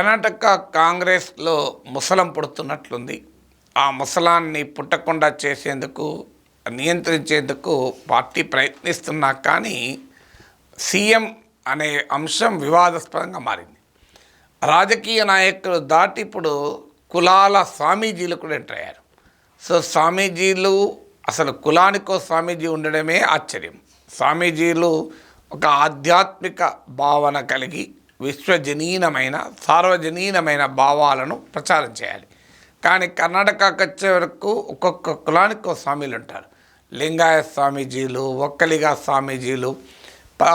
కర్ణాటక కాంగ్రెస్లో ముసలం పుడుతున్నట్లుంది. ఆ ముసలాన్ని పుట్టకుండా చేసేందుకు, నియంత్రించేందుకు పార్టీ ప్రయత్నిస్తున్నా కానీ సీఎం అనే అంశం వివాదాస్పదంగా మారింది. రాజకీయ నాయకులు దాటి ఇప్పుడు కులాల స్వామీజీలు కూడా ఎంటర్ అయ్యారు. సో స్వామీజీలు అసలు కులానికో స్వామీజీ ఉండడమే ఆశ్చర్యం. స్వామీజీలు ఒక ఆధ్యాత్మిక భావన కలిగి విశ్వజనీనమైన సార్వజనీనమైన భావాలను ప్రచారం చేయాలి. కానీ కర్ణాటకకు వచ్చే వరకు ఒక్కొక్క కులానికి స్వామీలు ఉంటారు. లింగాయత్ స్వామీజీలు, ఒక్కలిగా స్వామీజీలు,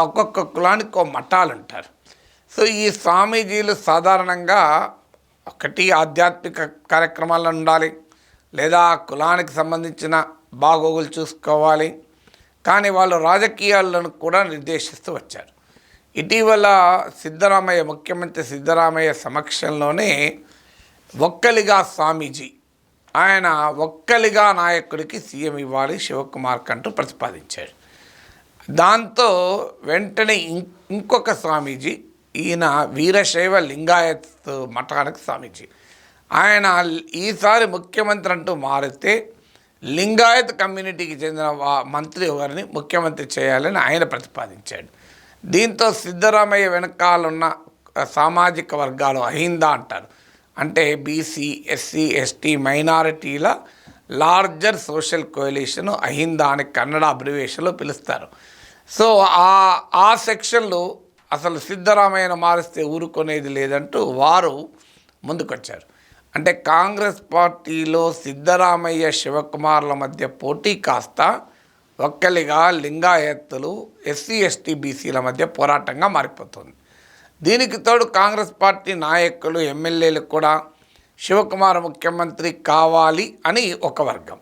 ఒక్కొక్క కులానికి మఠాలు ఉంటారు. సో ఈ స్వామీజీలు సాధారణంగా ఒకటి ఆధ్యాత్మిక కార్యక్రమాల్లో ఉండాలి, లేదా కులానికి సంబంధించిన బాగోగులు చూసుకోవాలి. కానీ వాళ్ళు రాజకీయాలను కూడా నిర్దేశిస్తూ వచ్చారు. ఇటీవల ముఖ్యమంత్రి సిద్ధరామయ్య సమక్షంలోనే ఒక్కలిగా స్వామీజీ ఆయన ఒక్కలిగా నాయకుడికి సీఎం ఇవ్వాలి శివకుమార్కి అంటూ ప్రతిపాదించాడు. దాంతో వెంటనే ఇంకొక స్వామీజీ, ఈయన వీరశైవ లింగాయత్ మఠానికి స్వామీజీ, ఆయన ఈసారి ముఖ్యమంత్రి అంటూ మారితే లింగాయత్ కమ్యూనిటీకి చెందిన మంత్రి ఒకరిని ముఖ్యమంత్రి చేయాలని ఆయన ప్రతిపాదించాడు. దీంతో సిద్ధరామయ్య వెనకాలన్న సామాజిక వర్గాలు అహిందా అంటారు, అంటే బీసీ, ఎస్సీ, ఎస్టీ మైనారిటీల లార్జర్ సోషల్ కోయలిషన్, అహిందా అని కన్నడ అబ్రివేషన్లో పిలుస్తారు. సో ఆ సెక్షన్లో అసలు సిద్ధరామయ్యను మారిస్తే ఊరుకునేది లేదంటూ వారు ముందుకొచ్చారు. అంటే కాంగ్రెస్ పార్టీలో సిద్ధరామయ్య శివకుమార్ల మధ్య పోటీ కాస్త ఒక్కలిగా లింగాయత్తులు, ఎస్సీ, ఎస్టీ, బీసీల మధ్య పోరాటంగా మారిపోతుంది. దీనికి తోడు కాంగ్రెస్ పార్టీ నాయకులు, ఎమ్మెల్యేలు కూడా శివకుమార్ ముఖ్యమంత్రి కావాలి అని ఒక వర్గం,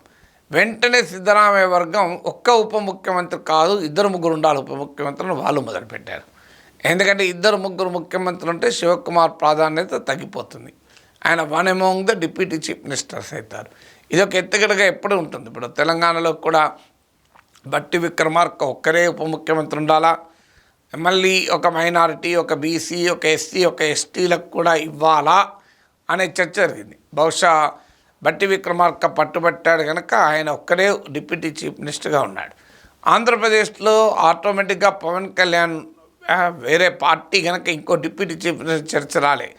వెంటనే సిద్ధరామయ్య వర్గం ఒక్క ఉప ముఖ్యమంత్రి కాదు 2-3 ఉండాలి ఉప ముఖ్యమంత్రులను వాళ్ళు మొదలుపెట్టారు. ఎందుకంటే 2-3 ముఖ్యమంత్రులు ఉంటే శివకుమార్ ప్రాధాన్యత తగ్గిపోతుంది. ఆయన one among the deputy chief ministers అవుతారు. ఇది ఒక ఎత్తుగడగా ఎప్పుడు ఉంటుంది. ఇప్పుడు తెలంగాణలో కూడా బట్టి విక్రమార్క ఒక్కరే ఉప ముఖ్యమంత్రి ఉండాలా, మళ్ళీ ఒక మైనారిటీ, ఒక బీసీ, ఒక ఎస్సీ, ఒక ఎస్టీలకు కూడా ఇవ్వాలా అనే చర్చ జరిగింది. బహుశా బట్టి విక్రమార్క పట్టుబట్టాడు కనుక ఆయన ఒక్కరే డిప్యూటీ చీఫ్ మినిస్టర్గా ఉన్నాడు. ఆంధ్రప్రదేశ్లో ఆటోమేటిక్గా పవన్ కళ్యాణ్ వేరే పార్టీ కనుక ఇంకో డిప్యూటీ చీఫ్ మినిస్టర్ చర్చ రాలే.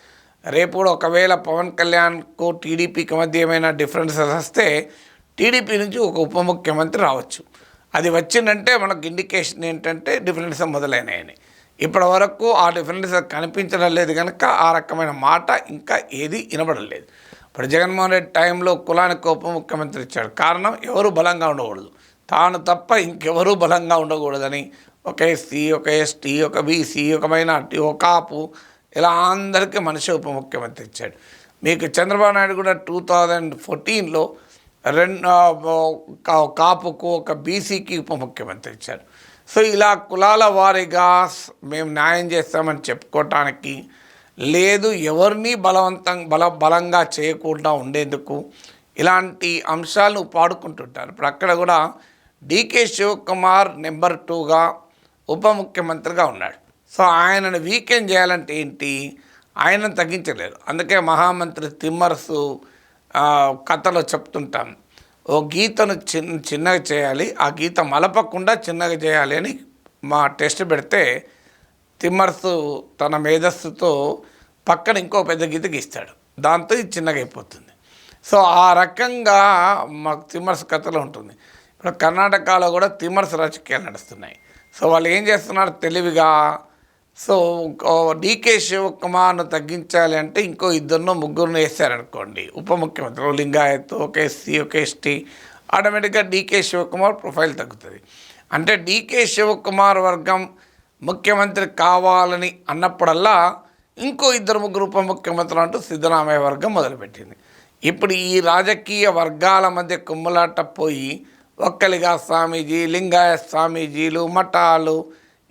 రేపు కూడా ఒకవేళ పవన్ కళ్యాణ్కు టీడీపీకి మధ్య ఏమైనా డిఫరెన్సెస్ వస్తే టీడీపీ నుంచి ఒక ఉప ముఖ్యమంత్రి రావచ్చు. అది వచ్చిందంటే మనకు ఇండికేషన్ ఏంటంటే డిఫరెన్స్ మొదలైనాయని. ఇప్పటి వరకు ఆ డిఫరెన్స్ కనిపించడం లేదు కనుక ఆ రకమైన మాట ఇంకా ఏది వినబడలేదు. ఇప్పుడు జగన్మోహన్ రెడ్డి టైంలో కులానికి ఉప ముఖ్యమంత్రి ఇచ్చాడు. కారణం ఎవరు బలంగా ఉండకూడదు, తాను తప్ప ఇంకెవరూ బలంగా ఉండకూడదని. ఒక ఎస్సీ, ఒక ఎస్టీ, ఒక బీసీ, ఒక మైనార్టీ, ఒక కాపు, ఇలా అందరికీ మనిషి ఉప ముఖ్యమంత్రి ఇచ్చాడు. మీకు చంద్రబాబు నాయుడు కూడా 2014లో కాపుకు, ఒక బీసీకి ఉప ముఖ్యమంత్రి ఇచ్చారు. సో ఇలా కులాల వారీగా మేము న్యాయం చేస్తామని చెప్పుకోవటానికి లేదు, ఎవరిని బలంగా చేయకుండా ఉండేందుకు ఇలాంటి అంశాలను పాడుకుంటుంటారు. ఇప్పుడు అక్కడ కూడా డీకే శివకుమార్ నెంబర్ 2గా ఉప ముఖ్యమంత్రిగా ఉన్నాడు. సో ఆయనను వీకెండ్ చేయాలంటే ఏంటి, ఆయనను తగ్గించలేరు. అందుకే మహామంత్రి తిమ్మరసు కథలో చెప్తుంటాం, ఓ గీతను చిన్నగా చేయాలి, ఆ గీత మలపకుండా చిన్నగా చేయాలి అని మా టెస్ట్ పెడితే తిమ్మరసు తన మేధస్సుతో పక్కన ఇంకో పెద్ద గీత గీస్తాడు, దాంతో ఇది చిన్నగా అయిపోతుంది. సో ఆ రకంగా మాకు తిమ్మరసు కథలో ఉంటుంది. ఇప్పుడు కర్ణాటకలో కూడా తిమ్మరసు రాజకీయాలు నడుస్తున్నాయి. సో వాళ్ళు ఏం చేస్తున్నారు తెలివిగా, సో డీకే శివకుమార్ను తగ్గించాలి అంటే ఇంకో 2-3 వేస్తారనుకోండి ఉప ముఖ్యమంత్రి, లింగాయత్, ఒక ఎస్సీ, ఒక ఎస్టీ, ఆటోమేటిక్గా డీకే శివకుమార్ ప్రొఫైల్ తగ్గుతుంది. అంటే డీకే శివకుమార్ వర్గం ముఖ్యమంత్రి కావాలని అన్నప్పుడల్లా ఇంకో 2-3 ఉప ముఖ్యమంత్రులు అంటూ సిద్ధరామయ్య వర్గం మొదలుపెట్టింది. ఇప్పుడు ఈ రాజకీయ వర్గాల మధ్య కుమ్ములాట పోయి ఒక్కలిగా స్వామీజీ, లింగాయత్ స్వామీజీలు, మఠాలు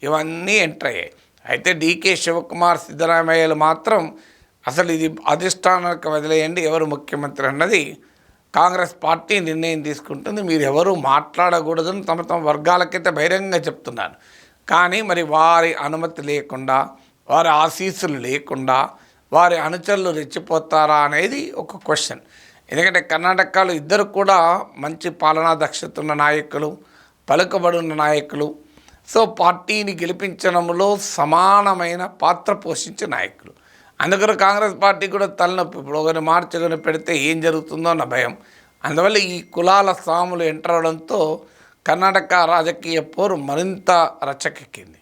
ఇవన్నీ ఎంటర్ అయ్యాయి. అయితే డీకే శివకుమార్, సిద్ధరామయ్యలు మాత్రం అసలు ఇది అధిష్టానానికి వదిలేయండి, ఎవరు ముఖ్యమంత్రి అన్నది కాంగ్రెస్ పార్టీ నిర్ణయం తీసుకుంటుంది, మీరు ఎవరు మాట్లాడకూడదని తమ వర్గాలకైతే బహిరంగంగా చెప్తున్నారు. కానీ మరి వారి అనుమతి లేకుండా, వారి ఆశీస్సులు లేకుండా వారి అనుచరులు రెచ్చిపోతారా అనేది ఒక క్వశ్చన్. ఎందుకంటే కర్ణాటకలో ఇద్దరు కూడా మంచి పాలనా దక్షత ఉన్న నాయకులు, పలుకబడున్న నాయకులు. సో పార్టీని గెలిపించడంలో సమానమైన పాత్ర పోషించే నాయకులు. అందుకని కాంగ్రెస్ పార్టీ కూడా తలనొప్పి. ఇప్పుడు ఒకరిని మార్చుకొని పెడితే ఏం జరుగుతుందో అన్న భయం. అందువల్ల ఈ కులాల స్వాములు ఎంటర్ అవడంతో కర్ణాటక రాజకీయ పోరు మరింత రచ్చకెక్కింది.